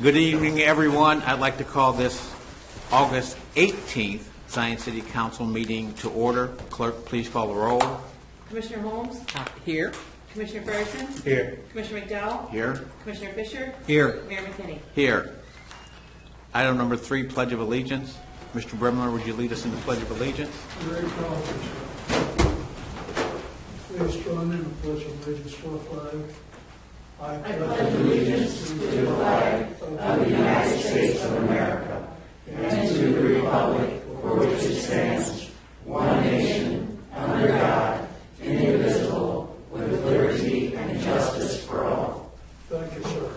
Good evening, everyone. I'd like to call this August 18th Zion City Council meeting to order. Clerk, please call the roll. Commissioner Holmes? Here. Commissioner Ferguson? Here. Commissioner McDowell? Here. Commissioner Fisher? Here. Mayor McKinney? Here. Item number 3, Pledge of Allegiance. Mr. Brimler, would you lead us in the Pledge of Allegiance? Very proud. Please join in the Pledge of Allegiance to the flag. I pledge allegiance to the flag of the United States of America and to the republic for which it stands, one nation, under God, indivisible, with liberty and justice for all. Thank you, sir.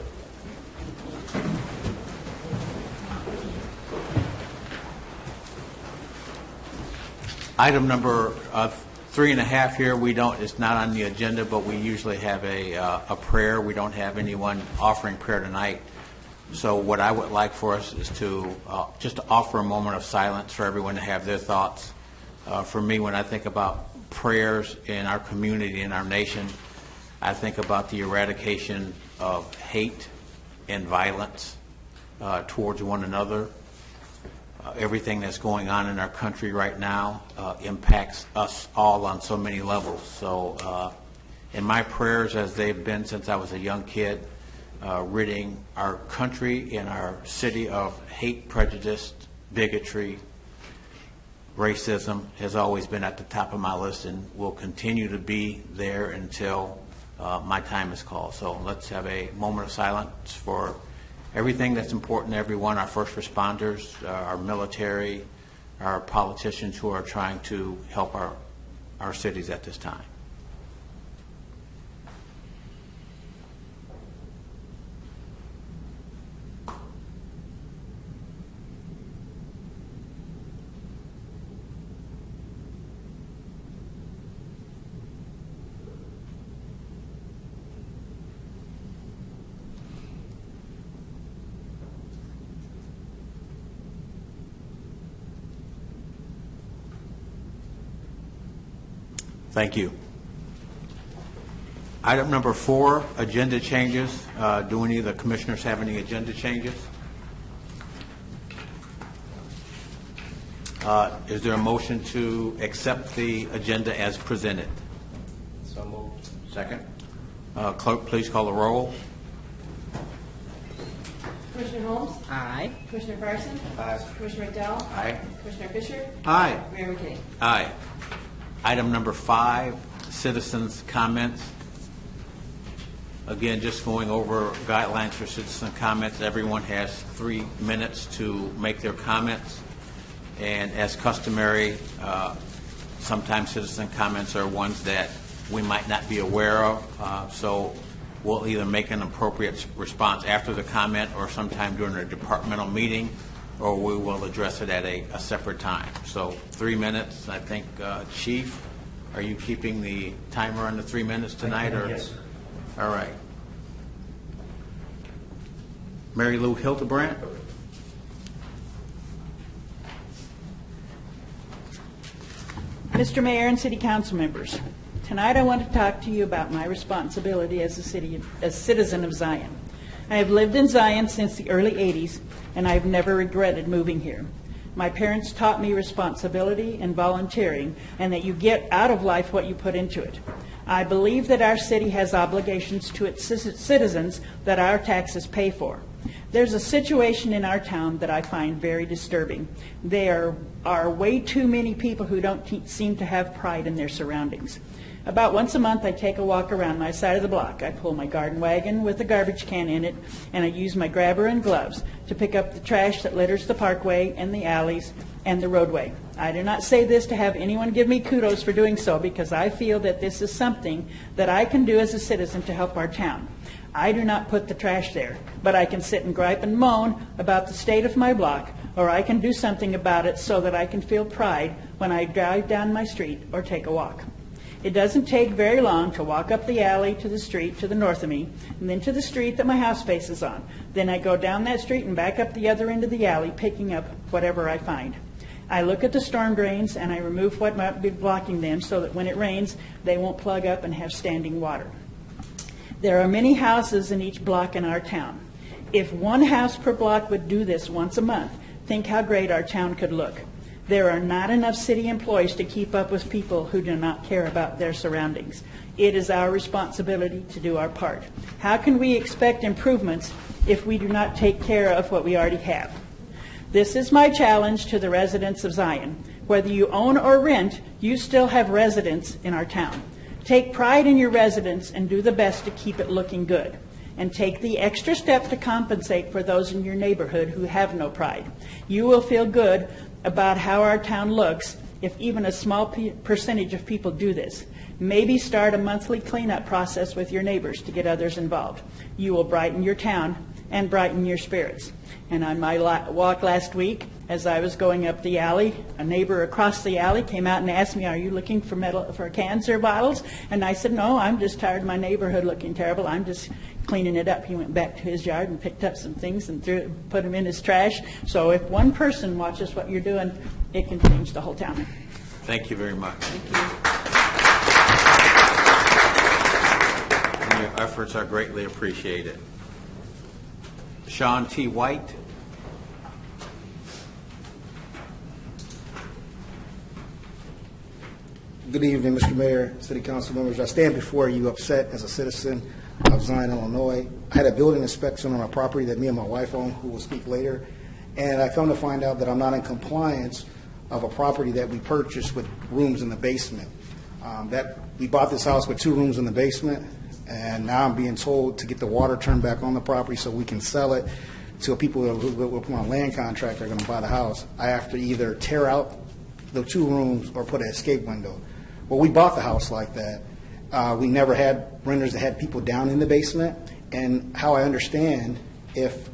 Item number 3.5 here, it's not on the agenda, but we usually have a prayer. We don't have anyone offering prayer tonight. So what I would like for us is to just to offer a moment of silence for everyone to have their thoughts. For me, when I think about prayers in our community, in our nation, I think about the eradication of hate and violence towards one another. Everything that's going on in our country right now impacts us all on so many levels. So in my prayers, as they've been since I was a young kid, ridding our country and our city of hate, prejudice, bigotry, racism has always been at the top of my list and will continue to be there until my time is called. So let's have a moment of silence for everything that's important to everyone, our first responders, our military, our politicians who are trying to help our cities at this time. Thank you. Item number 4, agenda changes. Do any of the commissioners have any agenda changes? Is there a motion to accept the agenda as presented? So moved. Second. Clerk, please call the roll. Commissioner Holmes? Aye. Commissioner Ferguson? Aye. Commissioner McDowell? Aye. Commissioner Fisher? Aye. Mayor McKinney? Aye. Item number 5, citizens' comments. Again, just going over guidelines for citizen comments. Everyone has 3 minutes to make their comments. And as customary, sometimes citizen comments are ones that we might not be aware of. So we'll either make an appropriate response after the comment or sometime during a departmental meeting, or we will address it at a separate time. So 3 minutes, I think. Chief, are you keeping the timer on the 3 minutes tonight? Or? Yes, sir. All right. Mary Lou Hildebrand. Mr. Mayor and City Council members, tonight I want to talk to you about my responsibility as a citizen of Zion. I have lived in Zion since the early 80s, and I've never regretted moving here. My parents taught me responsibility and volunteering, and that you get out of life what you put into it. I believe that our city has obligations to its citizens that our taxes pay for. There's a situation in our town that I find very disturbing. There are way too many people who don't seem to have pride in their surroundings. About once a month, I take a walk around my side of the block. I pull my garden wagon with a garbage can in it, and I use my grabber and gloves to pick up the trash that litters the parkway and the alleys and the roadway. I do not say this to have anyone give me kudos for doing so, because I feel that this is something that I can do as a citizen to help our town. I do not put the trash there, but I can sit and gripe and moan about the state of my block, or I can do something about it so that I can feel pride when I drive down my street or take a walk. It doesn't take very long to walk up the alley to the street to the north of me, and then to the street that my house faces on. Then I go down that street and back up the other end of the alley, picking up whatever I find. I look at the storm drains and I remove what might be blocking them so that when it rains, they won't plug up and have standing water. There are many houses in each block in our town. If one house per block would do this once a month, think how great our town could look. There are not enough city employees to keep up with people who do not care about their surroundings. It is our responsibility to do our part. How can we expect improvements if we do not take care of what we already have? This is my challenge to the residents of Zion. Whether you own or rent, you still have residents in our town. Take pride in your residence and do the best to keep it looking good. And take the extra step to compensate for those in your neighborhood who have no pride. You will feel good about how our town looks if even a small percentage of people do this. Maybe start a monthly cleanup process with your neighbors to get others involved. You will brighten your town and brighten your spirits. And on my walk last week, as I was going up the alley, a neighbor across the alley came out and asked me, "Are you looking for cans or bottles?" And I said, "No, I'm just tired of my neighborhood looking terrible. I'm just cleaning it up." He went back to his yard and picked up some things and put them in his trash. So if one person watches what you're doing, it can change the whole town. Thank you very much. Thank you. And your efforts are greatly appreciated. Sean T. White. Good evening, Mr. Mayor, City Council members. I stand before you upset as a citizen of Zion, Illinois. I had a building inspection on a property that me and my wife own, who will speak later, and I come to find out that I'm not in compliance of a property that we purchased with rooms in the basement. We bought this house with 2 rooms in the basement, and now I'm being told to get the water turned back on the property so we can sell it to people who will put on a land contract that are going to buy the house. I have to either tear out the 2 rooms or put an escape window. Well, we bought the house like that. We never had renters that had people down in the basement. And how I understand, if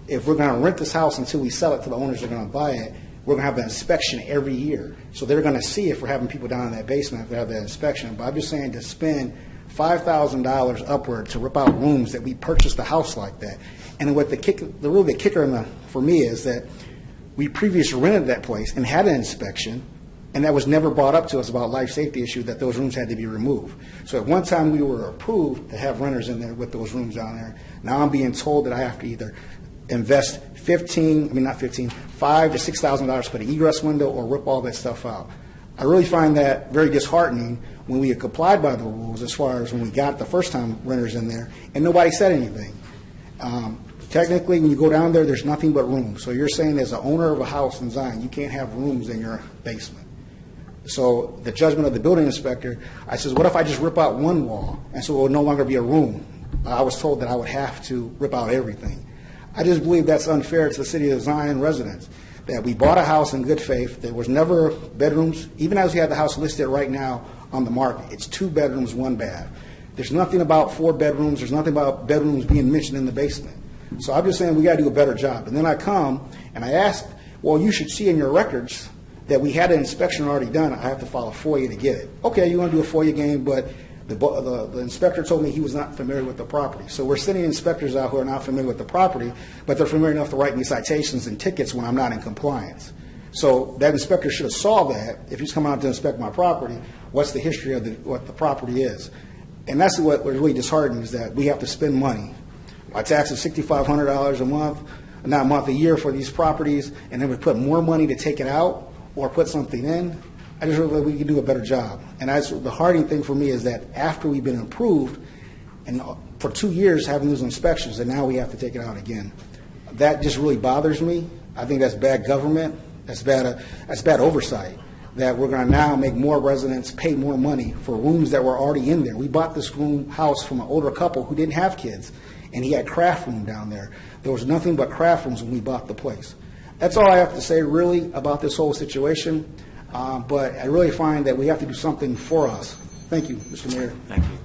we're going to rent this house until we sell it to the owners that are going to buy it, we're going to have an inspection every year. So they're going to see if we're having people down in that basement if they have that inspection. But I'm just saying to spend $5,000 upward to rip out rooms that we purchased the house like that. And what the real big kicker for me is that we previously rented that place and had an inspection, and that was never brought up to us about life safety issue that those rooms had to be removed. So at one time we were approved to have renters in there with those rooms down there. Now I'm being told that I have to either invest $5,000 to $6,000 to put an egress window or rip all that stuff out. I really find that very disheartening when we had complied by the rules as far as when we got the first time renters in there and nobody said anything. Technically, when you go down there, there's nothing but rooms. So you're saying as an owner of a house in Zion, you can't have rooms in your basement. So the judgment of the building inspector, I says, what if I just rip out one wall? And so it will no longer be a room. I was told that I would have to rip out everything. I just believe that's unfair to the city of Zion residents, that we bought a house in good faith. There was never bedrooms. Even as we have the house listed right now on the market, it's 2 bedrooms, 1 bath. There's nothing about 4 bedrooms. There's nothing about bedrooms being mentioned in the basement. So I'm just saying we got to do a better job. And then I come and I ask, well, you should see in your records that we had an inspection already done. I have to file a FOIA to get it. Okay, you want to do a FOIA game, but the inspector told me he was not familiar with the property. So we're sending inspectors out who are not familiar with the property, but they're familiar enough to write me citations and tickets when I'm not in compliance. So that inspector should have saw that if he's coming out to inspect my property, what's the history of what the property is. And that's what really disheartening is that we have to spend money. My tax is $6,500 a month, not a month, a year for these properties, and then we put more money to take it out or put something in. I just really we can do a better job. And that's the harding thing for me is that after we've been approved, and for 2 years having those inspections, and now we have to take it out again. That just really bothers me. I think that's bad government. That's bad oversight. That we're going to now make more residents pay more money for rooms that were already in there. We bought this house from an older couple who didn't have kids, and he had craft room down there. There was nothing but craft rooms when we bought the place. That's all I have to say really about this whole situation. But I really find that we have to do something for us. Thank you, Mr. Mayor. Thank you.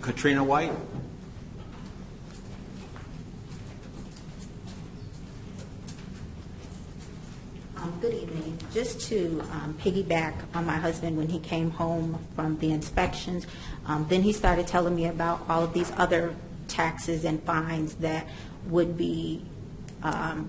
Katrina White. Good evening. Just to piggyback on my husband when he came home from the inspections, then he started telling me about all of these other taxes and fines that would be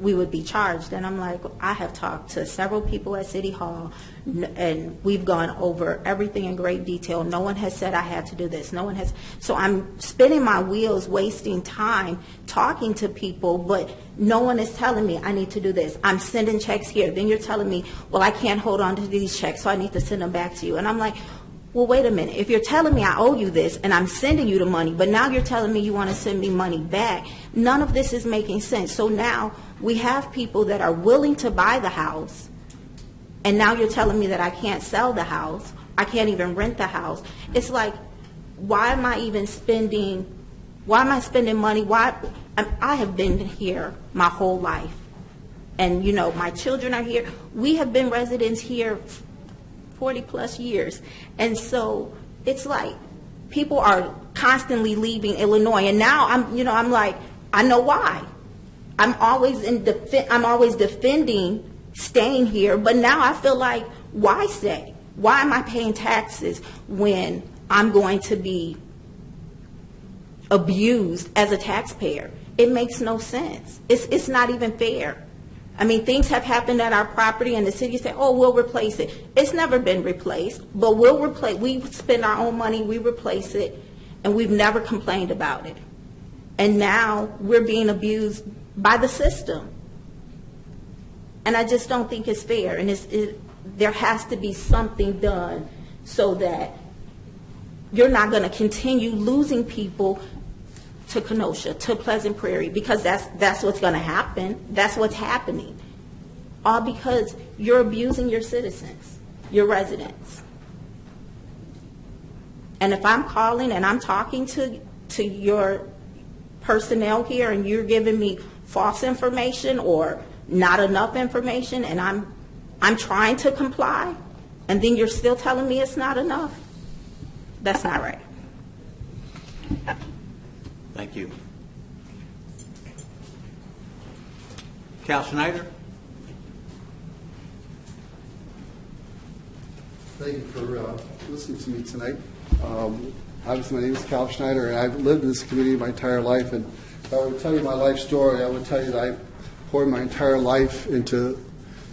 we would be charged. And I'm like, I have talked to several people at City Hall, and we've gone over everything in great detail. No one has said I had to do this. No one has. So I'm spinning my wheels, wasting time talking to people, but no one is telling me I need to do this. I'm sending checks here. Then you're telling me, well, I can't hold on to these checks, so I need to send them back to you. And I'm like, well, wait a minute. If you're telling me I owe you this and I'm sending you the money, but now you're telling me you want to send me money back, none of this is making sense. So now we have people that are willing to buy the house, and now you're telling me that I can't sell the house. I can't even rent the house. It's like, why am I spending money? I have been here my whole life. And, you know, my children are here. We have been residents here 40 plus years. And so it's like people are constantly leaving Illinois. And now I'm like, I know why. I'm always defending staying here, but now I feel like, why stay? Why am I paying taxes when I'm going to be abused as a taxpayer? It makes no sense. It's not even fair. I mean, things have happened at our property, and the city said, oh, we'll replace it. It's never been replaced, but we'll replace. We spend our own money, we replace it, and we've never complained about it. And now we're being abused by the system. And I just don't think it's fair. And there has to be something done so that you're not going to continue losing people to Kenosha, to Pleasant Prairie, because that's what's going to happen. That's what's happening. All because you're abusing your citizens, your residents. And if I'm calling and I'm talking to your personnel here and you're giving me false information or not enough information, and I'm trying to comply, and then you're still telling me it's not enough, that's not right. Thank you. Cal Schneider? Thank you for listening to me tonight. Obviously, my name is Cal Schneider, and I've lived in this community my entire life. And if I would tell you my life story, I would tell you that I poured my entire life into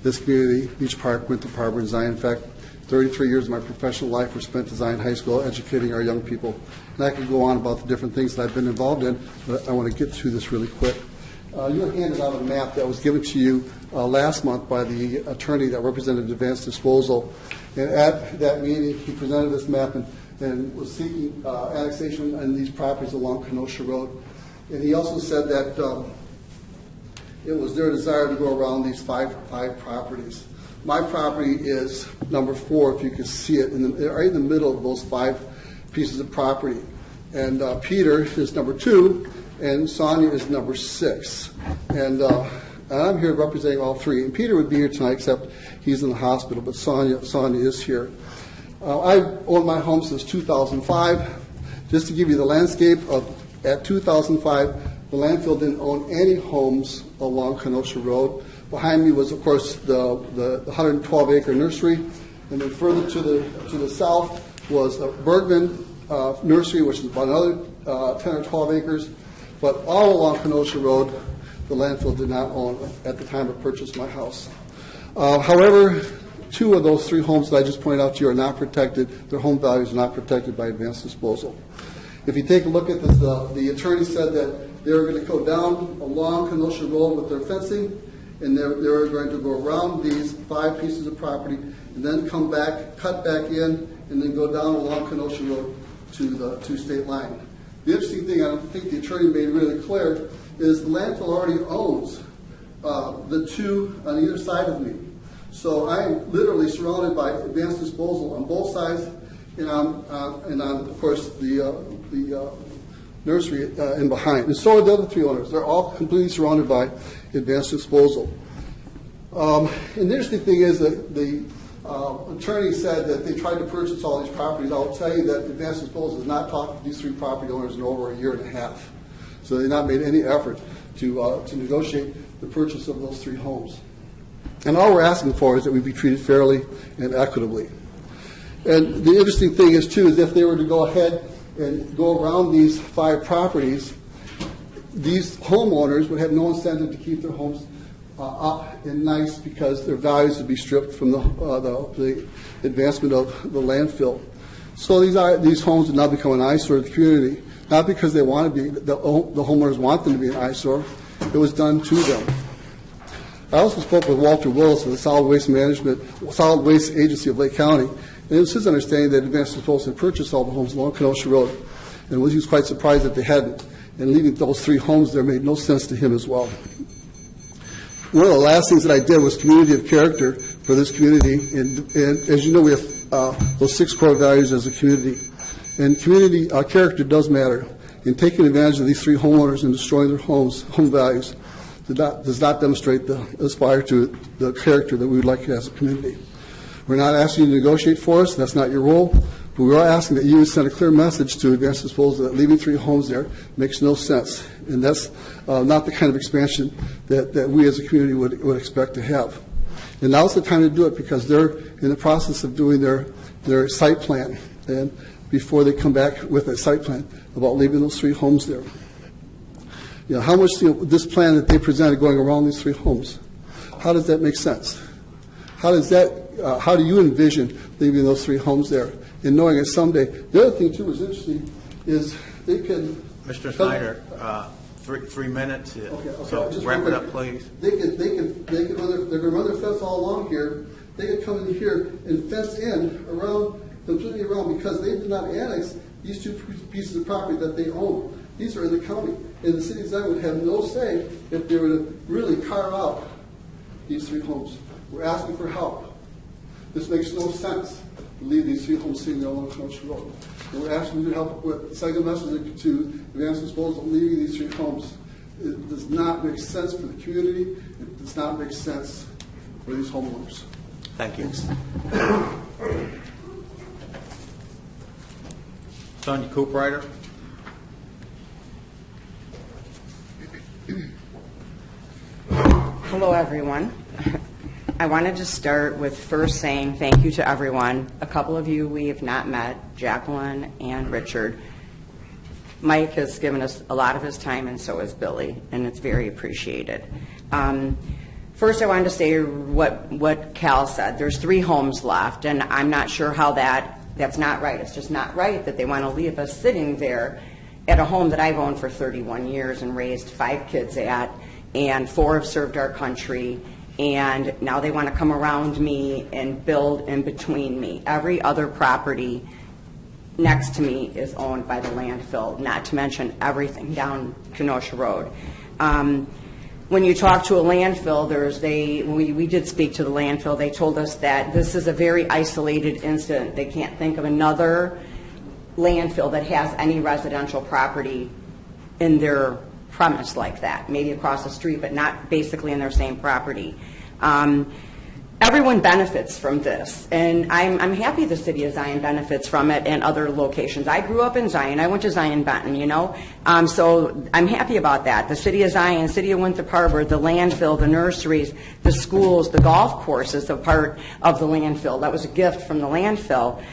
this community, Beach Park, Winthrop Harbor, and Zion. In fact, 33 years of my professional life were spent at Zion High School educating our young people. And I could go on about the different things that I've been involved in, but I want to get through this really quick. You were handed out a map that was given to you last month by the attorney that represented Advanced Disposal. And at that meeting, he presented this map and was seeking annexation on these properties along Kenosha Road. And he also said that it was their desire to go around these five properties. My property is number 4, if you can see it, right in the middle of those 5 pieces of property. And Peter is number 2, and Sonia is number 6. And I'm here representing all 3. And Peter would be here tonight, except he's in the hospital, but Sonia is here. I've owned my home since 2005. Just to give you the landscape at 2005, the landfill didn't own any homes along Kenosha Road. Behind me was, of course, the 112-acre nursery, and then further to the south was Bergman Nursery, which is about another 10 or 12 acres. But all along Kenosha Road, the landfill did not own at the time I purchased my house. However, 2 of those 3 homes that I just pointed out to you are not protected. Their home values are not protected by Advanced Disposal. If you take a look at this, the attorney said that they were going to go down along Kenosha Road with their fencing, and they were going to go around these 5 pieces of property and then come back, cut back in, and then go down along Kenosha Road to the state line. The interesting thing, I don't think the attorney made really clear, is the landfill already owns the 2 on either side of me. So I'm literally surrounded by Advanced Disposal on both sides, and on of course, the nursery in behind. And so are the other 3 owners. They're all completely surrounded by Advanced Disposal. And the interesting thing is that the attorney said that they tried to purchase all these properties. I'll tell you that Advanced Disposal has not talked to these 3 property owners in over a year and a half. So they've not made any effort to negotiate the purchase of those 3 homes. And all we're asking for is that we be treated fairly and equitably. And the interesting thing is, too, is if they were to go ahead and go around these 5 properties, these homeowners would have no incentive to keep their homes up and nice because their values would be stripped from the advancement of the landfill. So these homes would now become an eyesore to the community, not because they want to be, the homeowners want them to be an eyesore. It was done to them. I also spoke with Walter Willis of the Solid Waste Agency of Lake County, and it was his understanding that Advanced Disposal had purchased all the homes along Kenosha Road, and he was quite surprised that they hadn't. And leaving those 3 homes there made no sense to him as well. One of the last things that I did was community of character for this community, and as you know, we have those 6 core values as a community. And community character does matter. And taking advantage of these 3 homeowners and destroying their home values does not demonstrate aspire to the character that we would like as a community. We're not asking you to negotiate for us. That's not your role. But we are asking that you would send a clear message to Advanced Disposal that leaving 3 homes there makes no sense. And that's not the kind of expansion that we as a community would expect to have. And now's the time to do it because they're in the process of doing their site plan. And before they come back with a site plan about leaving those 3 homes there. You know, how much this plan that they presented going around these 3 homes, how does that make sense? How do you envision leaving those 3 homes there and knowing that someday, the other thing too is interesting is they can. Mr. Snyder, 3 minutes, Okay, so just wrap real it up, quick. please. They could they're going to run their fence all along here. They could come in here and fence in completely around because they did not annex these 2 pieces of property that they own. These are in the county, and the city of Zion would have no say if they were to really carve out these 3 homes. We're asking for help. This makes no sense to leave these 3 homes sitting there along Kenosha Road. And we're asking you to help with the second message to Advanced Disposal leaving these 3 homes. It does not make sense for the community. It does not make sense for these homeowners. Thank you. Sonia Cooprider. Hello, everyone. I wanted to start with first saying thank you to everyone. A couple of you we have not met, Jacqueline and Richard. Mike has given us a lot of his time, and so has Billy, and it's very appreciated. First, I wanted to say what Cal said. There's 3 homes left, and I'm not sure how that's not right. It's just not right that they want to leave us sitting there at a home that I've owned for 31 years and raised 5 kids at, and 4 have served our country, and now they want to come around me and build in between me. Every other property next to me is owned by the landfill, not to mention everything down Kenosha Road. When you talk to a landfill, we did speak to the landfill. They told us that this is a very isolated incident. They can't think of another landfill that has any residential property in their premise like that, maybe across the street, but not basically in their same property. Everyone benefits from this, and I'm happy the city of Zion benefits from it and other locations. I grew up in Zion. I went to Zion Benton, so I'm happy about that. The city of Zion, city of Winthrop Harbor, the landfill, the nurseries, the schools, the golf courses are part of the landfill. That was a gift from the landfill.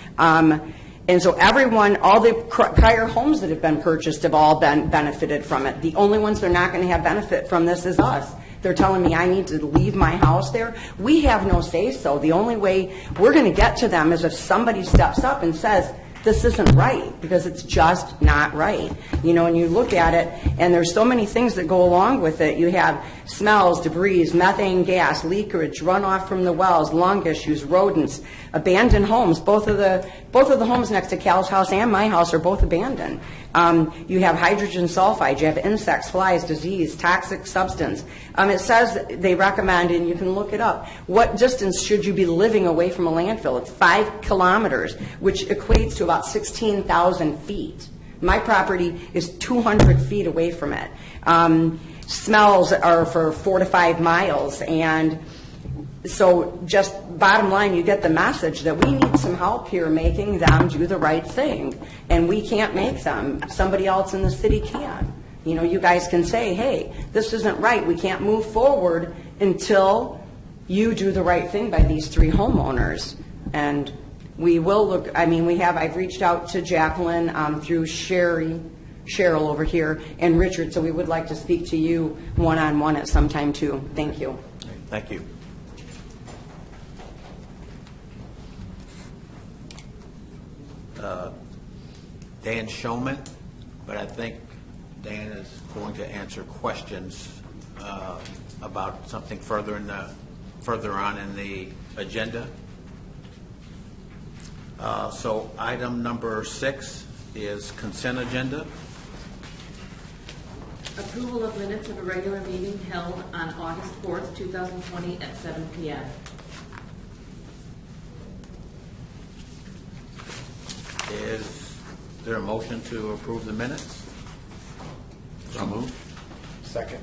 And so everyone, all the prior homes that have been purchased have all been benefited from it. The only ones that are not going to have benefit from this is us. They're telling me I need to leave my house there. We have no say-so. The only way we're going to get to them is if somebody steps up and says, this isn't right, because it's just not right. And you look at it, and there's so many things that go along with it. You have smells, debris, methane gas, leakage, runoff from the wells, lung issues, rodents, abandoned homes. Both of the homes next to Cal's house and my house are both abandoned. You have hydrogen sulfide, you have insects, flies, disease, toxic substance. It says they recommend, and you can look it up, what distance should you be living away from a landfill? It's 5 kilometers, which equates to about 16,000 feet. My property is 200 feet away from it. Smells are for 4 to 5 miles, and so just bottom line, you get the message that we need some help here making them do the right thing, and we can't make them. Somebody else in the city can. You guys can say, hey, this isn't right. We can't move forward until you do the right thing by these 3 homeowners. And we will look, I've reached out to Jacqueline through Sherry Cheryl over here, and Richard, so we would like to speak to you one-on-one at some time, too. Thank you. Thank you. Dan Showman, but I think Dan is going to answer questions about something further on in the agenda. So item number 6 is consent agenda. Approval of minutes of a regular meeting held on August 4th, 2020 at 7 p.m. Is there a motion to approve the minutes? So moved. Second.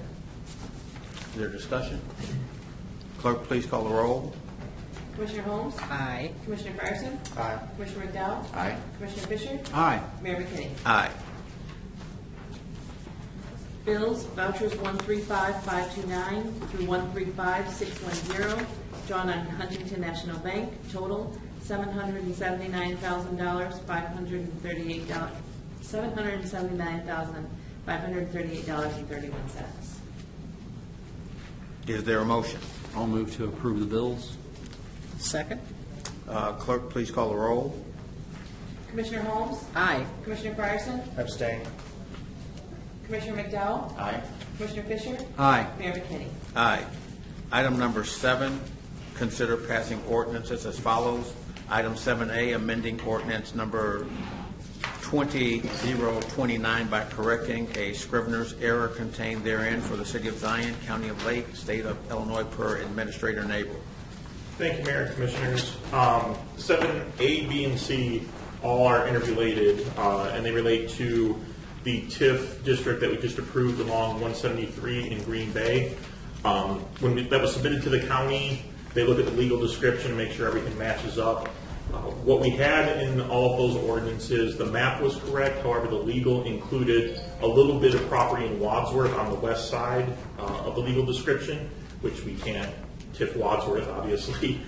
Is there discussion? Clerk, please call the roll. Commissioner Holmes? Aye. Commissioner Fryerson? Aye. Commissioner McDowell? Aye. Commissioner Fisher? Aye. Mayor McKinney? Aye. Bills, vouchers 135529 through 135610, drawn on Huntington National Bank, total $779,538, $779,538.31. Is there a motion? I'll move to approve the bills. Second? Clerk, please call the roll. Commissioner Holmes? Aye. Commissioner Fryerson? Abstain. Commissioner McDowell? Aye. Commissioner Fisher? Aye. Mayor McKinney? Aye. Item number 7, consider passing ordinances as follows. Item 7A, amending ordinance number 20029 by correcting a scrivener's error contained therein for the City of Zion, County of Lake, State of Illinois, per Administrator Nabel. Thank you, Mayor and Commissioners. 7A, B, and C all are interrelated, and they relate to the TIF district that we just approved along 173 in Green Bay. That was submitted to the county, they look at the legal description and make sure everything matches up. What we had in all of those ordinances, the map was correct, however, the legal included a little bit of property in Wadsworth on the west side of the legal description, which we can't TIF Wadsworth, obviously.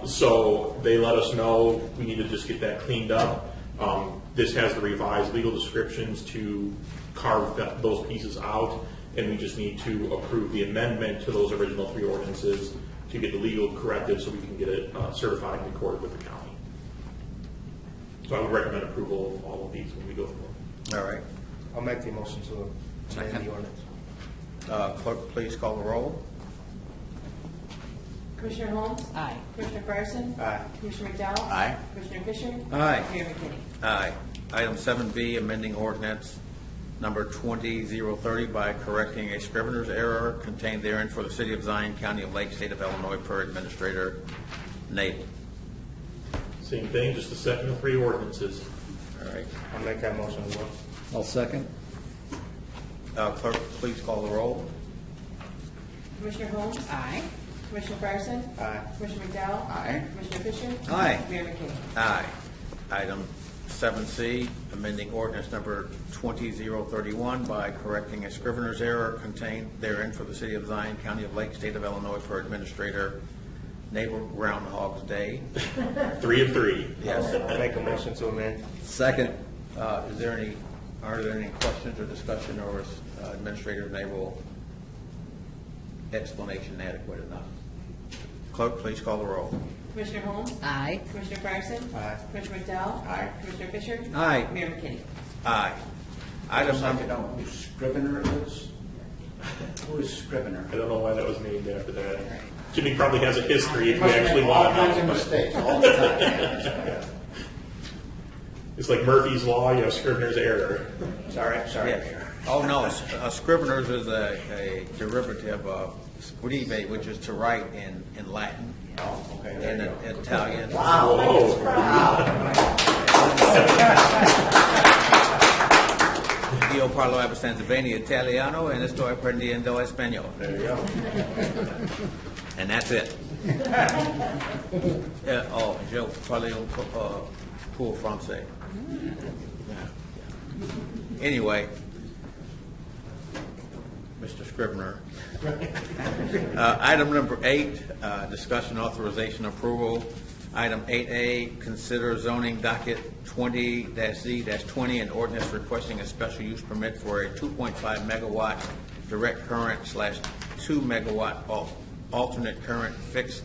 So they let us know we need to just get that cleaned up. This has the revised legal descriptions to carve those pieces out, and we just need to approve the amendment to those original 3 ordinances to get the legal corrected so we can get it certified and recorded with the county. So I would recommend approval of all of these when we go through them. All right. I'll make the motion to amend the ordinance. Clerk, please call the roll. Commissioner Holmes? Aye. Commissioner Fryerson? Aye. Commissioner McDowell? Aye. Commissioner Fisher? Aye. Mayor McKinney? Aye. Item 7B, amending ordinance number 20030 by correcting a scrivener's error contained therein for the City of Zion, County of Lake, State of Illinois, per Administrator Nabel. Same thing, just the second of 3 ordinances. All right. I'll make that motion as well. I'll second. Clerk, please call the roll. Commissioner Holmes? Aye. Commissioner Fryerson? Aye. Commissioner McDowell? Aye. Commissioner Fisher? Aye. Mayor McKinney? Aye. Item 7C, amending ordinance number 20031 by correcting a scrivener's error contained therein for the City of Zion, County of Lake, State of Illinois, per Administrator Nabel, Groundhog's Day. 3 of 3. Yes. I'll make a motion to amend. Second. Are there any questions or discussion, or is Administrator Nabel explanation adequate enough? Clerk, please call the roll. Commissioner Holmes? Aye. Commissioner Fryerson? Aye. Commissioner McDowell? Aye. Commissioner Fisher? Aye. Mayor McKinney? Aye. Item number, who Scrivener is? Who is Scrivener? I don't know why that was named after that. Jimmy probably has a history if we actually want to know. All kinds of mistakes, all the time. It's like Murphy's Law, you have Scrivener's error. Sorry. yes. Oh, no, scrivener's is a derivative of scrive, which is to write in Latin. Oh, okay. In Italian. Whoa. Io parlo abbastanza bene italiano e ne sto apprendendo español. There you go. And that's it. Je parle un peu français. Anyway, Mr. Scrivener. Item number 8, discussion authorization approval Item 8A, consider zoning docket 20-Z-20 and ordinance requesting a special use permit for a 2.5 megawatt direct current / 2 megawatt alternate current fixed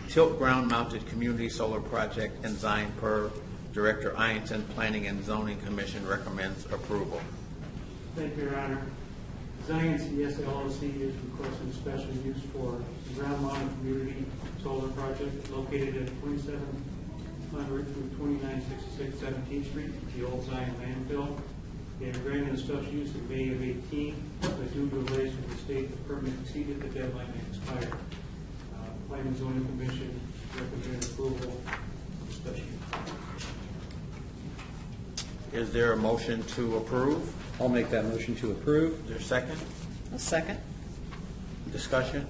tilt ground mounted community solar project in Zion per Director Ianson. Planning and Zoning Commission recommends approval. Thank you, Your Honor. Zion CS LLC is requesting special use for the ground-mounted community solar project located at 2700 through 2966 17th Street, the old Zion landfill. They were granted a special use in May of 18, but due to delays from the state, the permit exceeded the deadline and expired. Planning and Zoning Commission recommends approval of the special use. Is there a motion to approve? I'll make that motion to approve. Is there a second? A second. Discussion?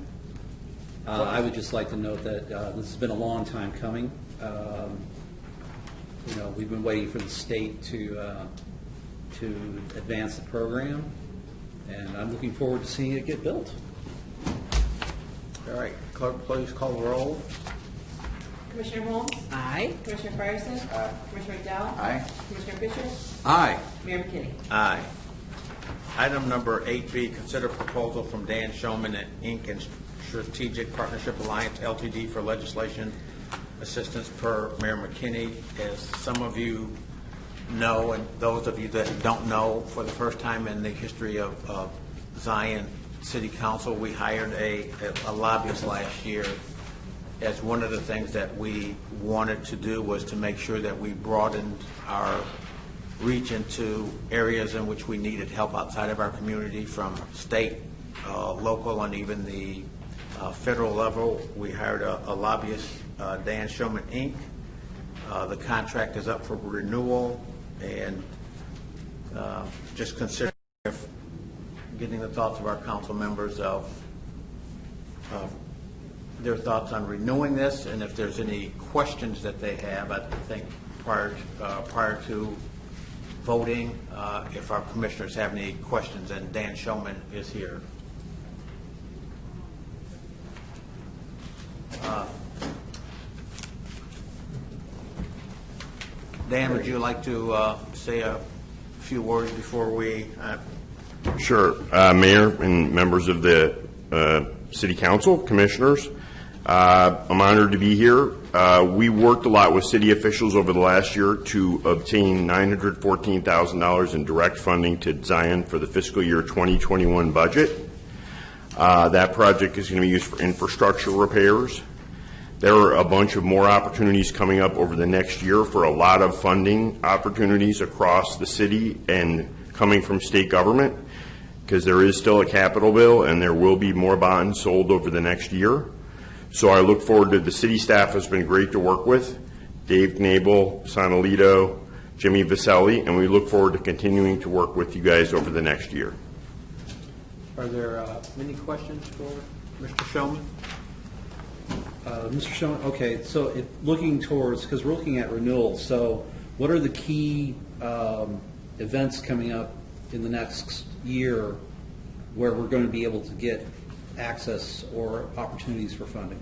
I would just like to note that this has been a long time coming. We've been waiting for the state to advance the program, and I'm looking forward to seeing it get built. All right, clerk, please call the roll. Commissioner Holmes? Aye. Commissioner Fryerson? Commissioner McDowell? Aye. Commissioner Fisher? Aye. Mayor McKinney? Aye. Item number 8B, consider proposal from Dan Showman and Inc. and Strategic Partnership Alliance LTD for legislation assistance per Mayor McKinney. As some of you know, and those of you that don't know, for the first time in the history of Zion City Council, we hired a lobbyist last year. As one of the things that we wanted to do was to make sure that we broadened our reach into areas in which we needed help outside of our community, from state, local, and even the federal level. We hired a lobbyist, Dan Showman, Inc. The contract is up for renewal, and just consider getting the thoughts of our council members of their thoughts on renewing this, and if there's any questions that they have. I think prior to voting, if our commissioners have any questions, and Dan Showman is here. Dan, would you like to say a few words before we... Sure. Mayor and members of the City Council, commissioners, I'm honored to be here. We worked a lot with city officials over the last year to obtain $914,000 in direct funding to Zion for the fiscal year 2021 budget. That project is going to be used for infrastructure repairs. There are a bunch of more opportunities coming up over the next year for a lot of funding opportunities across the city and coming from state government, because there is still a capital bill and there will be more bonds sold over the next year. So I look forward to, the city staff has been great to work with, Dave Knabel, Sonalito, Jimmy Vaselli, and we look forward to continuing to work with you guys over the next year. Are there any questions for Mr. Showman? Mr. Showman, okay, so looking towards, because we're looking at renewal, so what are the key events coming up in the next year where we're going to be able to get access or opportunities for funding?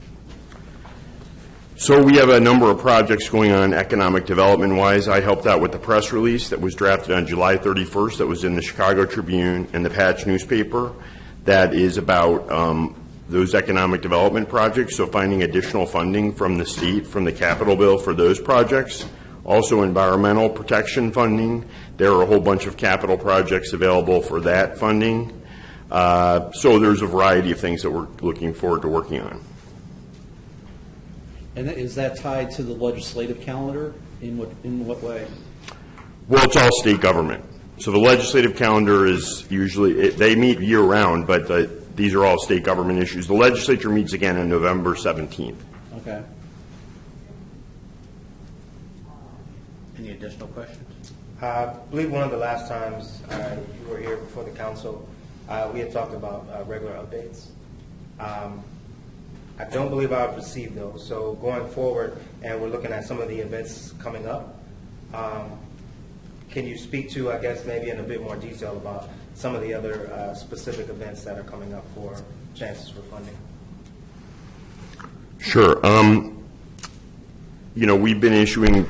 So we have a number of projects going on economic development wise. I helped out with the press release that was drafted on July 31st that was in the Chicago Tribune and the Patch newspaper that is about those economic development projects, so finding additional funding from the state, from the capital bill for those projects. Also environmental protection funding. There are a whole bunch of capital projects available for that funding. So there's a variety of things that we're looking forward to working on. And is that tied to the legislative calendar? In what way? Well, it's all state government. So the legislative calendar is usually, they meet year-round, but these are all state government issues. The legislature meets again on November 17th. Okay. Any additional questions? I believe one of the last times you were here before the council, we had talked about regular updates. I don't believe I've received those. So going forward, and we're looking at some of the events coming up, can you speak to, I guess, maybe in a bit more detail about some of the other specific events that are coming up for chances for funding? Sure. we've been issuing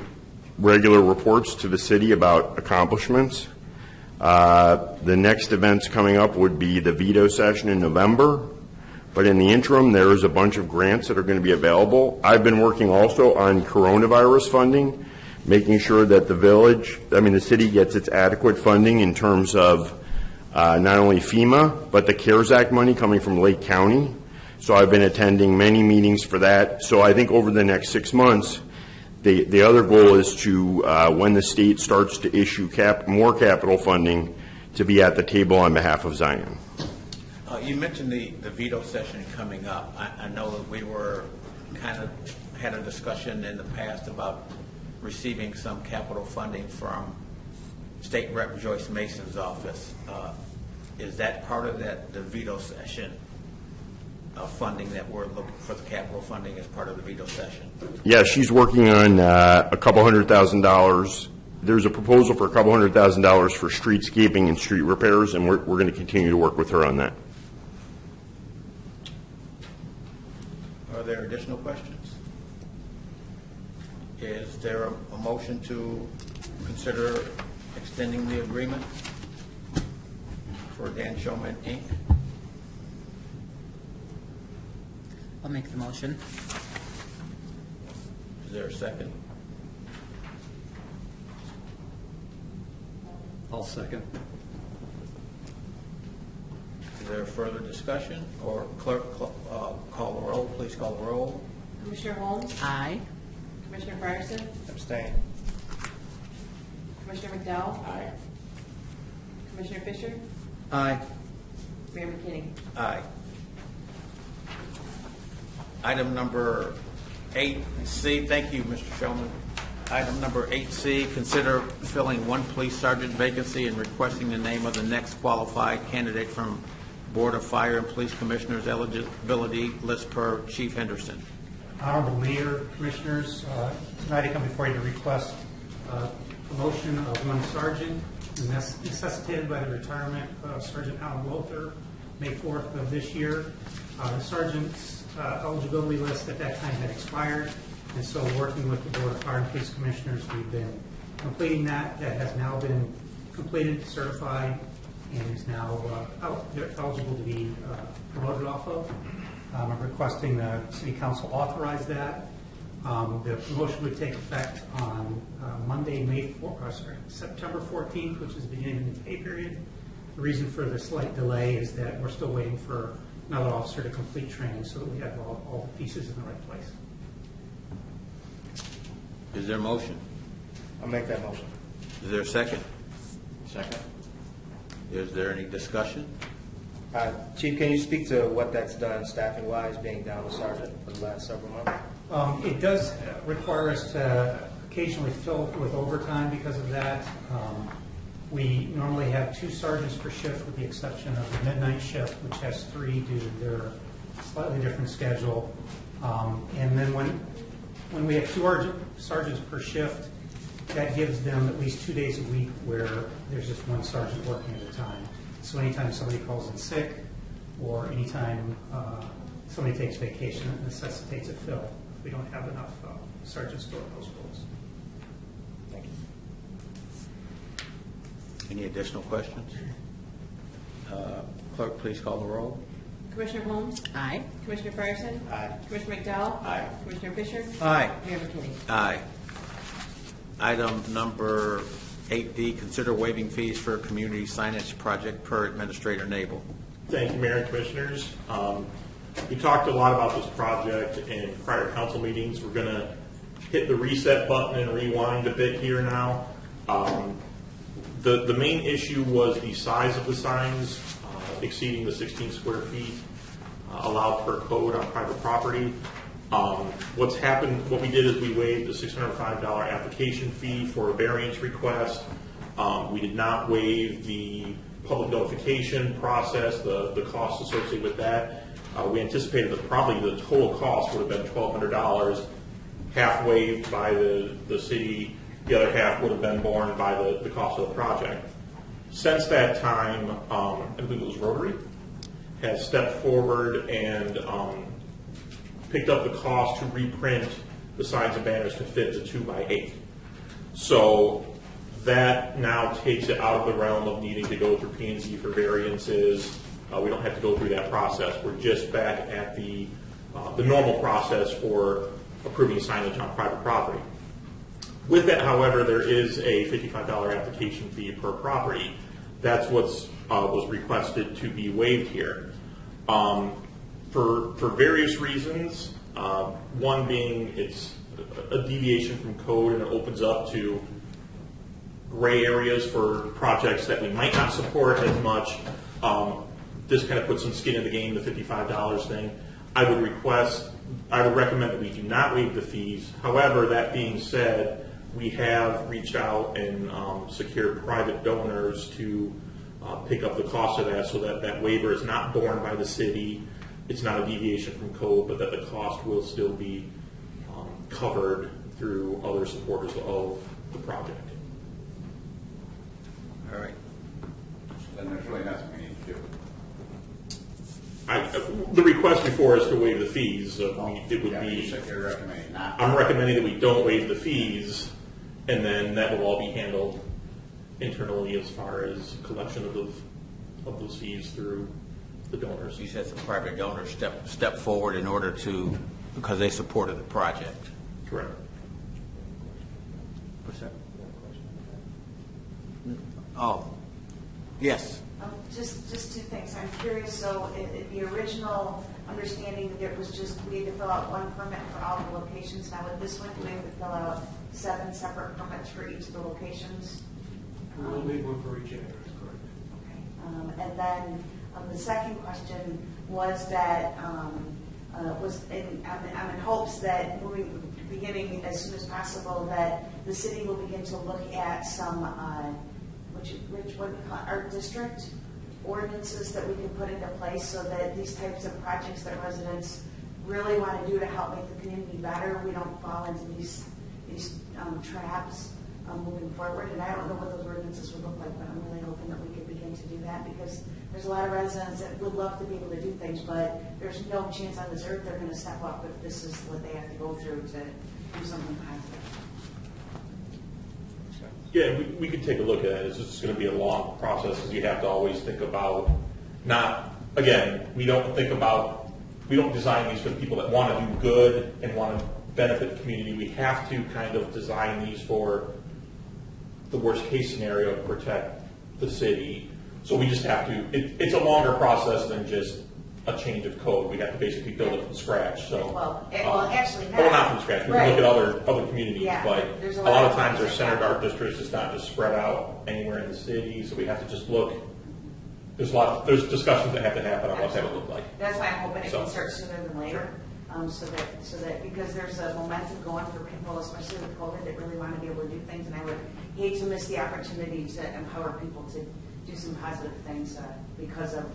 regular reports to the city about accomplishments. The next events coming up would be the veto session in November. But in the interim, there is a bunch of grants that are going to be available. I've been working also on coronavirus funding, making sure that the city gets its adequate funding in terms of not only FEMA, but the CARES Act money coming from Lake County. So I've been attending many meetings for that. So I think over the next 6 months, the other goal is to, when the state starts to issue more capital funding, to be at the table on behalf of Zion. You mentioned the veto session coming up. I know that we were had a discussion in the past about receiving some capital funding from State Rep Joyce Mason's office. Is that part of the veto session funding that we're looking for, the capital funding as part of the veto session? Yeah, she's working on a couple $100,000. There's a proposal for a couple $100,000 for streetscaping and street repairs, and we're going to continue to work with her on that. Are there additional questions? Is there a motion to consider extending the agreement for Dan Showman, Inc.? I'll make the motion. Is there a second? I'll second. Is there further discussion? Or clerk, call the roll. Please call the roll. Commissioner Holmes? Aye. Commissioner Fryerson? Abstain. Commissioner McDowell? Aye. Commissioner Fisher? Aye. Mayor McKinney? Aye. Item number 8C, thank you, Mr. Showman. Item number 8C, consider filling one police sergeant vacancy and requesting the name of the next qualified candidate from Board of Fire and Police Commissioners eligibility list per Chief Henderson. Honorable Mayor, Commissioners, tonight I come before you to request promotion of one sergeant necessitated by the retirement of Sergeant Alan Lothar, May 4th of this year. The sergeant's eligibility list at that time had expired, and so working with the Board of Fire and Police Commissioners, we've been completing that. That has now been completed, certified, and is now eligible to be promoted off of. I'm requesting the City Council authorize that. The promotion would take effect on Monday, September 14th, which is the beginning of the pay period. The reason for the slight delay is that we're still waiting for another officer to complete training so that we have all the pieces in the right place. Is there a motion? I'll make that motion. Is there a second? Second. Is there any discussion? Chief, can you speak to what that's done staffing-wise, being down a sergeant for the last several months? It does require us to occasionally fill with overtime because of that. We normally have 2 sergeants per shift with the exception of the midnight shift, which has 3 due to their slightly different schedule. And then when we have 2 sergeants per shift, that gives them at least 2 days a week where there's just 1 sergeant working at a time. So anytime somebody calls in sick or anytime somebody takes vacation, it necessitates a fill if we don't have enough sergeants to fill those roles. Thank you. Any additional questions? Clerk, please call the roll. Commissioner Holmes? Aye. Commissioner Fryerson? Aye. Commissioner McDowell? Aye. Commissioner Fisher? Aye. Mayor McKinney? Aye. Item number 8D, consider waiving fees for community signage project per Administrator Nabel. Thank you, Mayor and Commissioners. We talked a lot about this project in prior council meetings. We're going to hit the reset button and rewind a bit here now. The main issue was the size of the signs exceeding the 16 square feet allowed per code on private property. What's happened, what we did is we waived the $605 application fee for a variance request. We did not waive the public notification process, the costs associated with that. We anticipated that probably the total cost would have been $1,200, half waived by the city, the other half would have been borne by the cost of the project. Since that time, I believe it was Rotary, has stepped forward and picked up the cost to reprint the signs and banners can fit the 2x8. So that now takes it out of the realm of needing to go through P&Z for variances. We don't have to go through that process. We're just back at the normal process for approving signage on private property. With that, however, there is a $55 application fee per property. That's what was requested to be waived here. For various reasons, one being it's a deviation from code and it opens up to gray areas for projects that we might not support as much. This kind of puts some skin in the game, the $55 thing. I would recommend that we do not waive the fees. However, that being said, we have reached out and secured private donors to pick up the cost of that so that that waiver is not borne by the city. It's not a deviation from code, but that the cost will still be covered through other supporters of the project. All right. Then there's really nothing we need to do. The request before is to waive the fees. It would Yeah, be. you said you're recommending not. I'm recommending that we don't waive the fees, and then that will all be handled internally as far as collection of those fees through the donors. You said some private donors step forward in order to, because they supported the project. Correct. What's that? Oh, yes. Just two things. I'm curious, so the original understanding that it was just we had to fill out one permit for all the locations. Now with this one, do we have to fill out 7 separate permits for each of the locations? We'll need one for each area, correct. Okay. And then the second question was that I'm in hopes that beginning as soon as possible that the city will begin to look at some which one art district ordinances that we can put into place so that these types of projects that residents really want to do to help make the community better, we don't fall into these traps moving forward. And I don't know what those ordinances would look like, but I'm really hoping that we could begin to do that because there's a lot of residents that would love to be able to do things, but there's no chance on this earth they're going to step up if this is what they have to go through to do something positive. Yeah, we could take a look at it. It's just going to be a long process because you have to always think about we don't design these for the people that want to do good and want to benefit the community. We have to kind of design these for the worst case scenario to protect the city. So we just have to, it's a longer process than just a change of code. We have to basically build it from scratch. So, actually not. well, not from scratch. We can look at other communities, Yeah, but there's a a lot lot of of times they're things centered like art districts. It's not just spread out anywhere in the city. So we have to just look. There's discussions that have to happen on what that would look like. That's why I'm hoping it So- can start sooner than later. So that because there's a momentum going for people, especially with COVID, that really want to be able to do things, and I would hate to miss the opportunity to empower people to do some positive things because of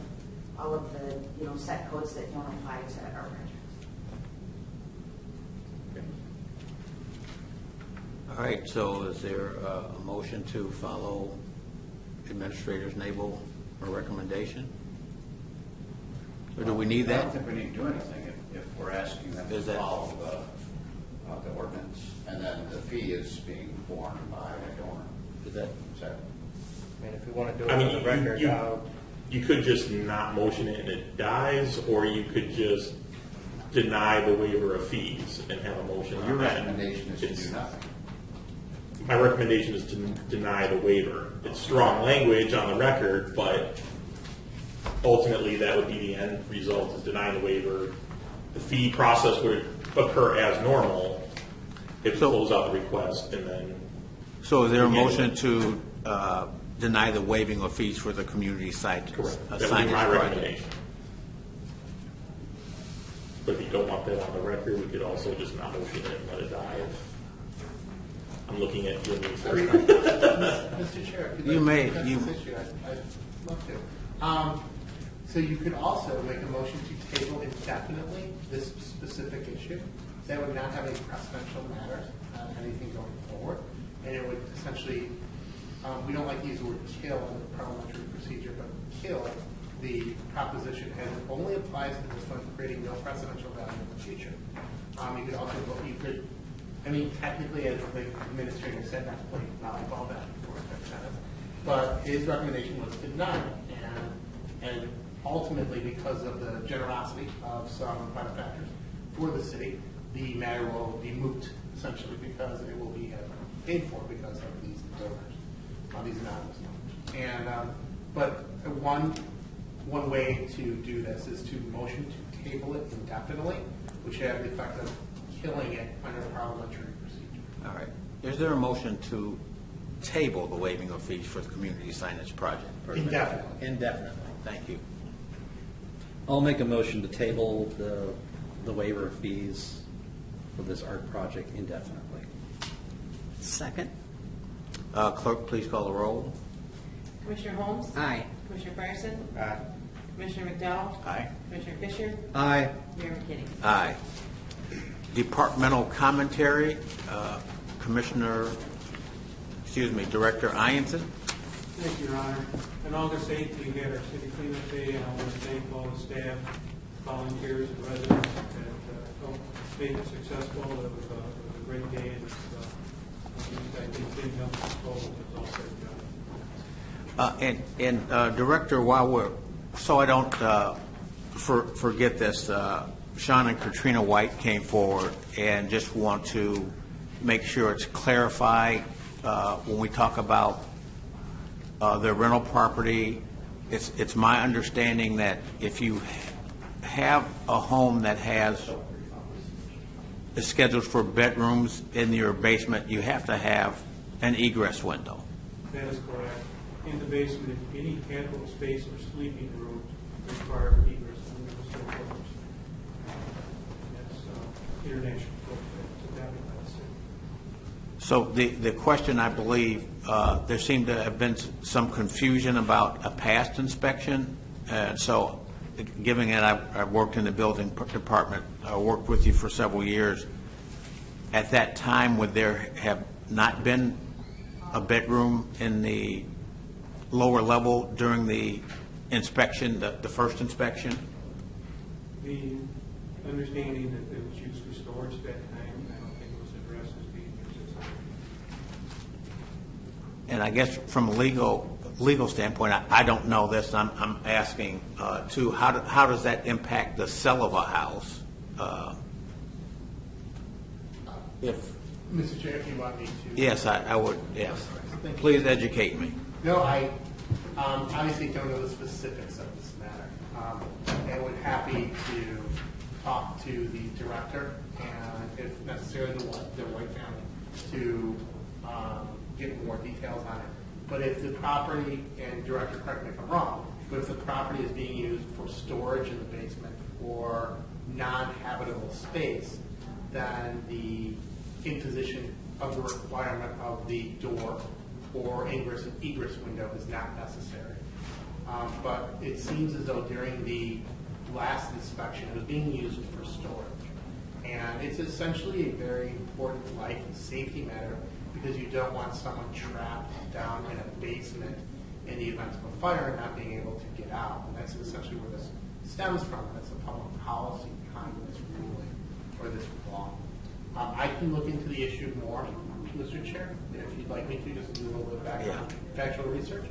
all of the set codes that don't apply to our projects. All right, so is there a motion to follow Administrator's Nabel recommendation? Or do we need I don't that? think we need to do anything if we're asking them to Is that- follow the ordinance, and then the fee is being borne by a donor. Is that? And if we want to do it I on mean, the record, you could just not motion it and it dies, or you could just deny the waiver of fees and have a motion on Your that. recommendation is to do nothing. My recommendation is to deny the waiver. It's strong language on the record, but ultimately that would be the end result, is deny the waiver. The fee process would occur as normal if we close out the request, and then. So is there a motion to deny the waiving of fees for the community site? Correct. That would be signage my project? recommendation. But if you don't want that on the record, we could also just not motion it and let it die. I'm looking at you and me first. Mr. Chair, if you'd You like may. to discuss this issue, I'd love to. So you could also make a motion to table indefinitely this specific issue. That would not have any precedential matter, anything going forward. And it would essentially, we don't like to use the word kill in the parliamentary procedure, but kill the proposition, and it only applies to this one, creating no precedential value in the future. You could also, you could I mean, technically, as the administrator said, not to play volleyball back and forth, but his recommendation was to deny. And ultimately, because of the generosity of some benefactors for the city, the matter will be moot, essentially, because it will be paid for because of these donors, these anonymous donors. And, but one way to do this is to motion to table it indefinitely, which have the effect of killing it under parliamentary procedure. All right. Is there a motion to table the waiving of fees for the community signage project? Indefinitely. Indefinitely. Thank you. I'll make a motion to table the waiver of fees for this art project indefinitely. Second. Clerk, please call the roll. Commissioner Holmes? Aye. Commissioner Fryerson? Aye. Commissioner McDowell? Aye. Commissioner Fisher? Aye. Mayor McKinney? Aye. Departmental commentary, Director Ianson. Thank you, Your Honor. On August 8th, we had our city cleanup day, and I want to thank all the staff, volunteers, and residents that helped make it successful. It was a great day, and I think things up to full. It was all said done. Director, so I don't forget this, Sean and Katrina White came forward and just want to make sure it's clarified when we talk about their rental property. It's my understanding that if you have a home that is scheduled for bedrooms in your basement, you have to have an egress window. That is correct. In the basement, any habitable space or sleeping room require egress windows or doors. That's international code that's adopted by the city. So the question, I believe, there seemed to have been some confusion about a past inspection. So given that I've worked in the building department, I worked with you for several years, at that time, would there have not been a bedroom in the lower level during the inspection, the first inspection? The understanding that it was used for storage at that time, I don't think it was addressed as being used as a... And I guess from a legal standpoint, I don't know this. I'm asking too. How does that impact the sale of a house? If Mr. Chair, if you want me to. yes, I would. Yes, please educate me. No, I obviously don't know the specifics of this matter. I would happy to talk to the director and, if necessary, the White family to get more details on it. But if the property, and director, correct me if I'm wrong, but if the property is being used for storage in the basement or non-habitable space, then the imposition of the requirement of the door or egress window is not necessary. But it seems as though during the last inspection, it was being used for storage. And it's essentially a very important life and safety matter because you don't want someone trapped down in a basement in the event of a fire and not being able to get out. And that's essentially where this stems from. That's a public policy behind this ruling or this law. I can look into the issue more, Mr. Chair, if you'd like me to, just do a little bit of background, factual research.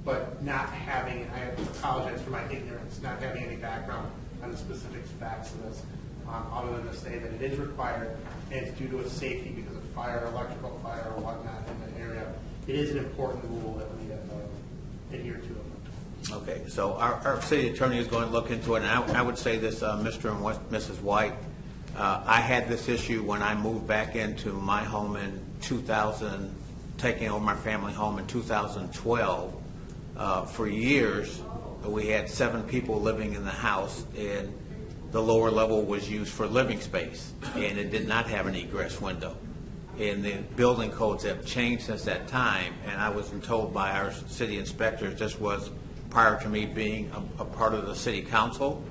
But not having, I apologize for my ignorance, not having any background on the specific facts of this, other than to say that it is required and it's due to a safety because of fire, electrical fire, or whatnot in the area. It is an important rule that we adhere to. Okay, so our city attorney is going to look into it, and I would say this, Mr. and Mrs. White, I had this issue when I moved back into my home in 2000, taking over my family home in 2012. For years, we had 7 people living in the house, and the lower level was used for living space, and it did not have an egress window. And the building codes have changed since that time, and I was told by our city inspectors, this was prior to me being a part of the city council,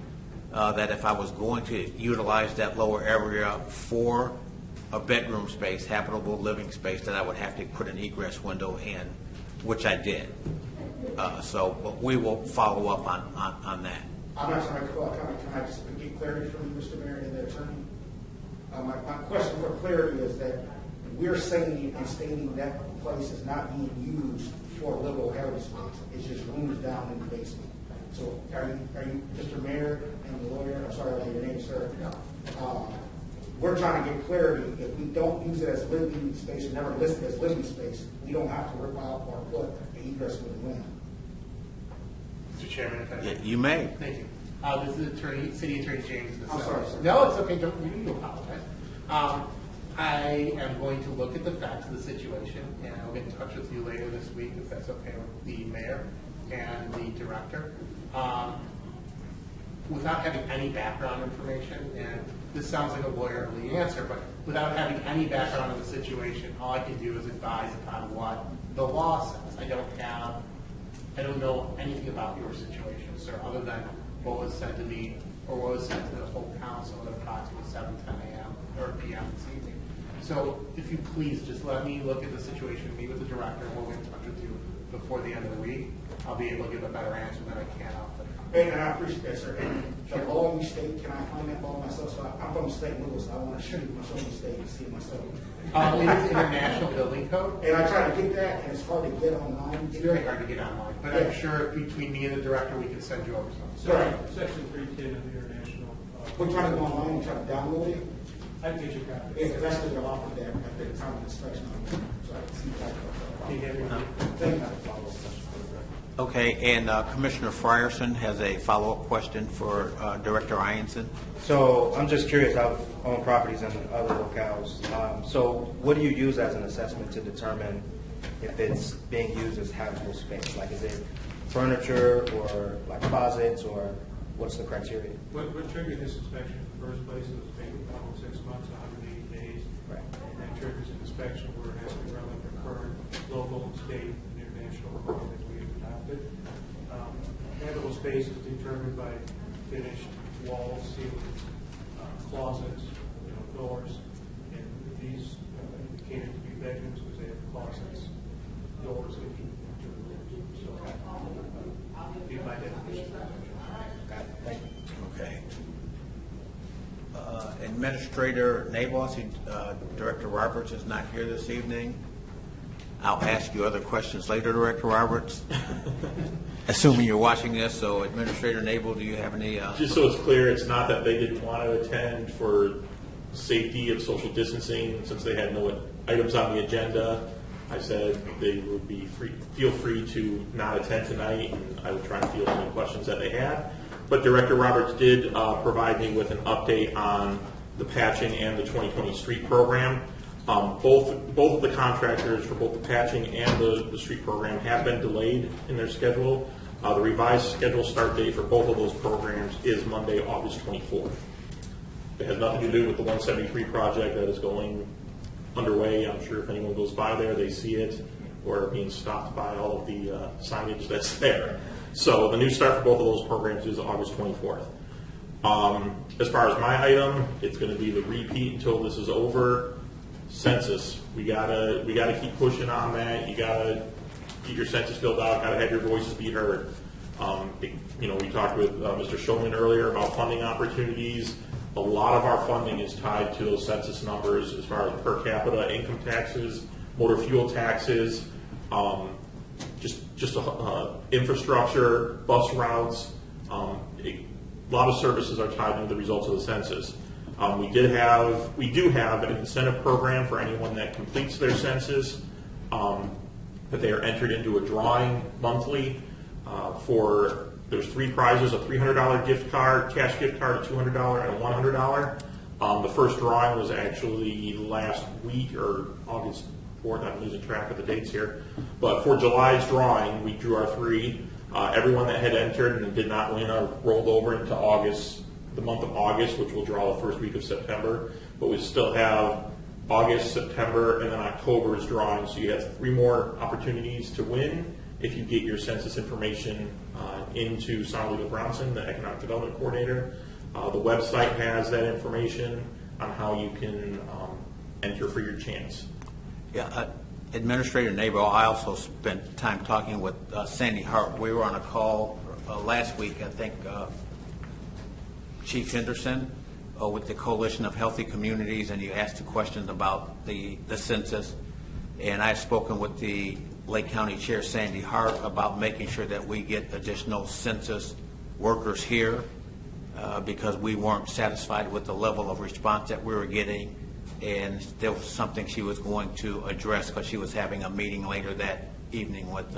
that if I was going to utilize that lower area for a bedroom space, habitable living space, that I would have to put an egress window in, which I did. But we will follow up on that. Can I just get clarity from Mr. Mayor and the attorney? My question for clarity is that we're saying and stating that place is not being used for livable heritage space. It's just rooms down in the basement. So are you, Mr. Mayor and the lawyer, I'm sorry, I don't know your name, sir. We're trying to get clarity. If we don't use it as living space or never list it as living space, we don't have to rip out or put an egress with the land. Mr. Chairman, if I may. You may. Thank you. This is City Attorney James. I'm sorry, sir. No, it's okay. Don't you need to apologize. I am going to look at the facts of the situation, and I'll get in touch with you later this week, if that's okay with the mayor and the director. Without having any background information, and this sounds like a lawyerly answer, but without having any background on the situation, all I can do is advise upon what the law says. I don't know anything about your situation, sir, other than what was said to me, or what was said to the whole council at approximately 7:10 a.m. or p.m. this evening. So if you please just let me look at the situation, meet with the director, and we'll get in touch with you before the end of the week. I'll be able to give a better answer than I can off the And I appreciate that, sir. And the law in your state, can I find that law myself? So I'm from the state of Louis, so I want to show you my own state and see it myself. It is International Building Code. And I try to get that, and it's hard to get online. It's very hard to get online, but I'm sure between me and the director, we can send you over something. Right. Section 310 of the International. We're trying to go online and try to download it. I can get you a copy. Yeah, because that's what they're offered there at the time of inspection. So I can see that. Thank you. Okay, and Commissioner Frierson has a follow-up question for Director Ianson. So I'm just curious, I've owned properties in other locales. So what do you use as an assessment to determine if it's being used as habitable space? Like, is it furniture or like closets, or what's the criteria? What triggered this inspection in the first place was vacant home 6 months, 180 days. Right. And that triggers an inspection where it has to be relevant to current local, state, and international law that we have adopted. Habitable space is determined by finished walls, ceilings, closets, doors, and these indicated to be bedrooms because they have closets, doors leading to the rooms. So be my definition. Thank you. Okay. Administrator Nabos, Director Roberts is not here this evening. I'll ask you other questions later, Director Roberts, assuming you're watching this. So, Administrator Nabel, do you have any? Just so it's clear, it's not that they didn't want to attend for safety of social distancing, since they had no items on the agenda. I said they would be feel free to not attend tonight, and I would try and field any questions that they had. But Director Roberts did provide me with an update on the patching and the 2020 street program. Both of the contractors for both the patching and the street program have been delayed in their schedule. The revised schedule start date for both of those programs is Monday, August 24th. It has nothing to do with the 173 project that is going underway. I'm sure if anyone goes by there, they see it, or being stopped by all of the signage that's there. So the new start for both of those programs is August 24th. As far as my item, it's going to be the repeat until this is over. Census, we gotta keep pushing on that. You gotta get your census filled out. Gotta have your voices be heard. We talked with Mr. Shulman earlier about funding opportunities. A lot of our funding is tied to those census numbers as far as per capita income taxes, motor fuel taxes, infrastructure, bus routes. A lot of services are tied into the results of the census. We do have an incentive program for anyone that completes their census, that they are entered into a drawing monthly there's 3 prizes, a $300 gift card, cash gift card, a $200, and a $100. The first drawing was actually last week, or August 4th, I'm losing track of the dates here. But for July's drawing, we drew our 3. Everyone that had entered and did not win are rolled over into August, the month of August, which will draw the first week of September. But we still have August, September, and then October's drawing. So you have 3 more opportunities to win if you get your census information into Sonalita Brownson, the Economic Development Coordinator. The website has that information on how you can enter for your chance. Yeah, Administrator Nabel, I also spent time talking with Sandy Hart. We were on a call last week, I think, Chief Henderson with the Coalition of Healthy Communities, and you asked a question about the census. And I've spoken with the Lake County Chair, Sandy Hart, about making sure that we get additional census workers here because we weren't satisfied with the level of response that we were getting. And there was something she was going to address because she was having a meeting later that evening with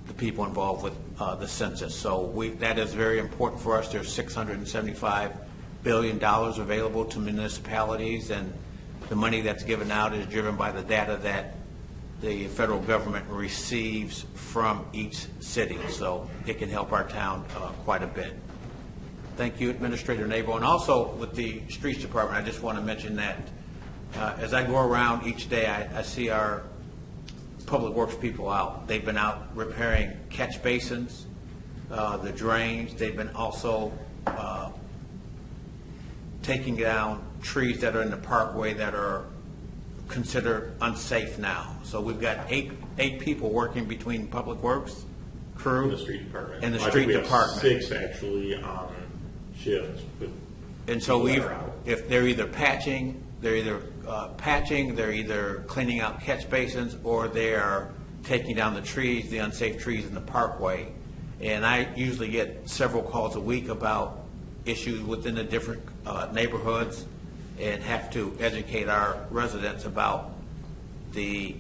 the people involved with the census. So that is very important for us. There's $675 billion available to municipalities, and the money that's given out is driven by the data that the federal government receives from each city. So it can help our town quite a bit. Thank you, Administrator Nabo. And also with the Streets Department, I just want to mention that as I go around each day, I see our Public Works people out. They've been out repairing catch basins, the drains. They've been also taking down trees that are in the parkway that are considered unsafe now. So we've got eight people working between Public Works crew In the street department. and the I street think we have department. 6 actually on shift. And so people that are out. if they're either patching, they're either cleaning out catch basins, or they are taking down the trees, the unsafe trees in the parkway. And I usually get several calls a week about issues within the different neighborhoods, and have to educate our residents about the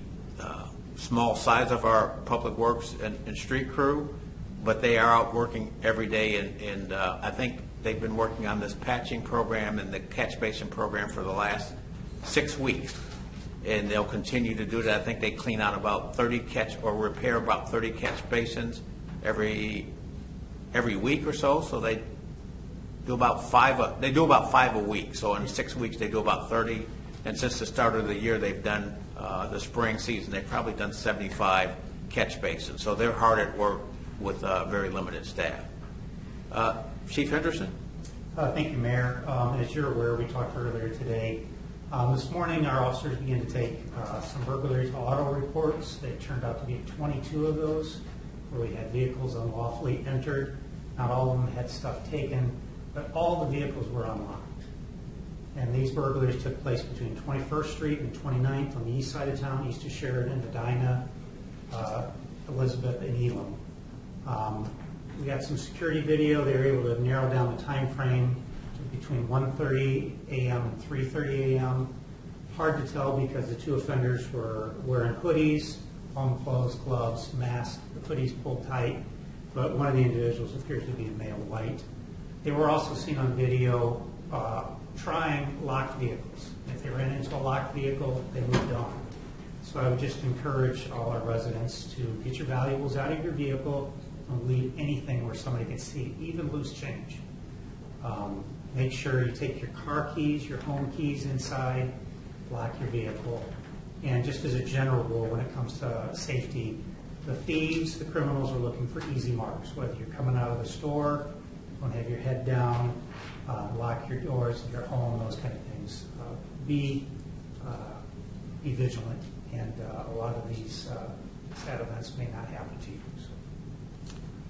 small size of our Public Works and street crew, but they are out working every day, and I think they've been working on this patching program and the catch basin program for the last 6 weeks, and they'll continue to do that. I think they clean out about 30 repair about 30 catch basins every week or so. So they do about 5. They do about 5 a week. So in 6 weeks they do about 30. And since the start of the year, they've done the spring season. They've probably done 75 catch basins. So they're hard at work with very limited staff. Chief Henderson. Thank you, Mayor. As you're aware, we talked earlier today. This morning, our officers began to take some burglary to auto reports. They turned out to be 22 of those, where we had vehicles unlawfully entered. Not all of them had stuff taken, but all the vehicles were unlocked. And these burglaries took place between 21st Street and 29th on the east side of town, east of Sheridan, Medina, Elizabeth, and Elam. We got some security video. They were able to narrow down the time frame to between 1:30 a.m. and 3:30 a.m. Hard to tell because the two offenders were wearing hoodies, home clothes, gloves, masks, the hoodies pulled tight, but one of the individuals appears to be a male white. They were also seen on video trying locked vehicles. If they ran into a locked vehicle, they moved on. So I would just encourage all our residents to get your valuables out of your vehicle. Don't leave anything where somebody can see, even loose change. Make sure you take your car keys, your home keys inside, lock your vehicle. And just as a general rule, when it comes to safety, the thieves, the criminals are looking for easy marks. Whether you're coming out of the store, don't have your head down, lock your doors of your home, those kind of things. Be vigilant, and a lot of these sad events may not happen to you. So.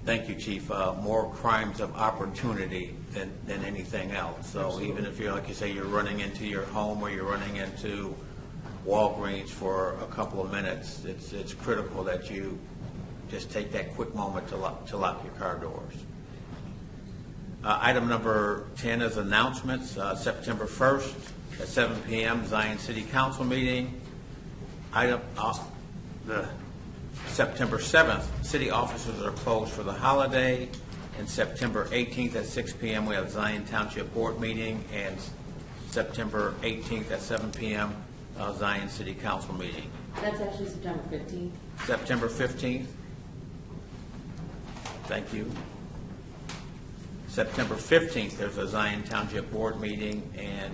Thank you, Chief. More crimes of opportunity than anything else. So Absolutely. Even if you're, like you say, you're running into your home or you're running into Walgreens for a couple of minutes, it's critical that you just take that quick moment to lock your car doors. Item number 10 is announcements. September 1st at 7 p.m. Zion City Council meeting. The September 7th, city offices are closed for the holiday. And September 18th at 6 p.m. we have Zion Township Board meeting, and September 18th at 7 p.m. Zion City Council meeting. That's actually September 15th. September 15th. Thank you. September 15th, there's a Zion Township Board meeting, and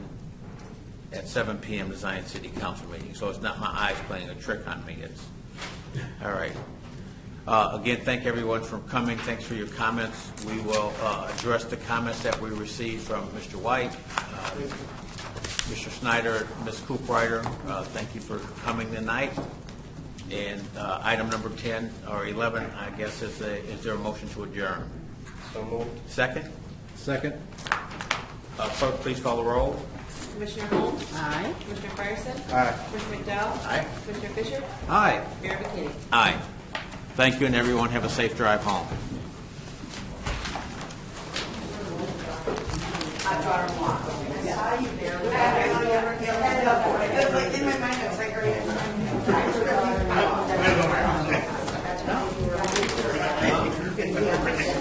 at 7 p.m. the Zion City Council meeting. So it's not my eyes playing a trick on me. It's all right. Again, thank everyone for coming. Thanks for your comments. We will address the comments that we received from Mr. White, Mr. Snyder, Ms. Coopwriter. Thank you for coming tonight. And item number 10 or 11, I guess, is there a motion to adjourn? So moved. Second? Second. Clerk, please call the roll. Commissioner Holmes? Aye. Commissioner Fryerson? Aye. Commissioner McDowell? Aye. Commissioner Fisher? Aye. Mayor McKinney? Aye. Thank you, and everyone have a safe drive home. I saw you there. It was like in my mind, I was like, all right.